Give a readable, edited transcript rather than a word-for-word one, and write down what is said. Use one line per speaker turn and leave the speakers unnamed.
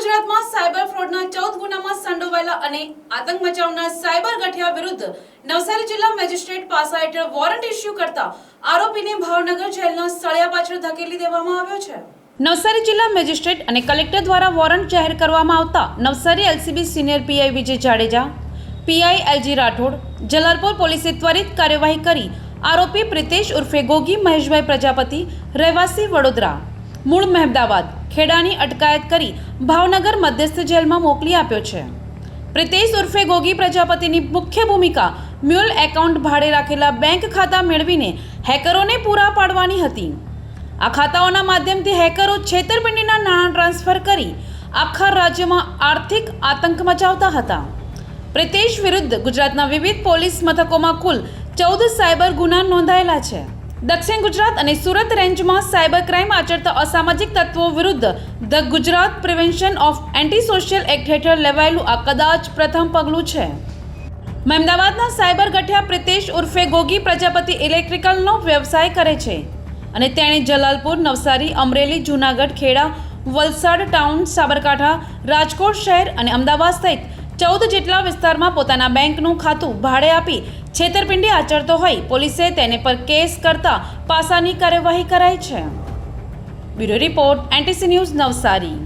ગુજરાતમાં સાયબર ફ્રોડના 14 ગુનામાં સંડોવાયેલા અને આતંક મચાવનાર સાયબર ગઠિયા વિરુદ્ધ નવસારી જિલ્લા મેજિસ્ટ્રેટ પાસા હેઠળ વોરંટ ઇસ્યુ કરતા આરોપીને ભાવનગર જેલના સળિયા પાછળ ધકેલી દેવામાં આવ્યો છે। નવસારી જિલ્લા મેજિસ્ટ્રેટ અને કલેક્ટર દ્વારા વોરંટ જાહેર કરવામાં આવતા નવસારી એલસીબી સિનિયર પીઆઈ વિજય જાડેજા, પીઆઈ એલજી રાઠોડ, જલાલપોર પોલીસે ત્વરિત કાર્યવાહી કરી આરોપી પ્રિતેશ ઉર્ફે ગોગી મહેશભાઈ પ્રજાપતિ, રહેવાસી વડોદરા, મૂળ મહેમદાવાદ, ખેડાની અટકાયત કરી ભાવનગર મધ્યસ્થ જેલમાં મોકલી આપ્યો છે। પ્રિતેશ ઉર્ફે ગોગી પ્રજાપતિની મુખ્ય ભૂમિકા મ્યુલ એકાઉન્ટ ભાડે રાખેલા બેંક ખાતા મેળવીને હેકરોને પૂરા પાડવાની હતી। આ ખાતાઓના માધ્યમથી હેકરો છેતરપિંડીના નાણાં ટ્રાન્સફર કરી આખા રાજ્યમાં આર્થિક આતંક મચાવતા હતા। પ્રિતેશ વિરુદ્ધ ગુજરાતના વિવિધ પોલીસ મથકોમાં કુલ 14 સાયબર ગુના નોંધાયેલા છે। દક્ષિણ ગુજરાત અને સુરત રેન્જમાં સાયબર ક્રાઇમ આચરતા અસામાજિક તત્વો વિરુદ્ધ the Gujarat prevention of anti social act હેઠળ લેવાયેલું આ કદાચ પ્રથમ પગલું છે। મહેમદાવાદના સાયબર ગઠિયા પ્રિતેશ ઉર્ફે ગોગી પ્રજાપતિ ઇલેક્ટ્રિકલનો વ્યવસાય કરે છે અને તેણે જલાલપુર, નવસારી, અમરેલી, જૂનાગઢ, ખેડા, વલસાડ ટાઉન, સાબરકાંઠા, રાજકોટ શહેર અને અમદાવાદ સહિત 14 જેટલા વિસ્તારમાં પોતાના બેંકનું ખાતું ભાડે આપી છેતરપિંડી આચરતો હોય પોલીસે તેને પર કેસ કરતા પાસાની કાર્યવાહી કરાઈ છે। Bureau report, NTC news, Navsari.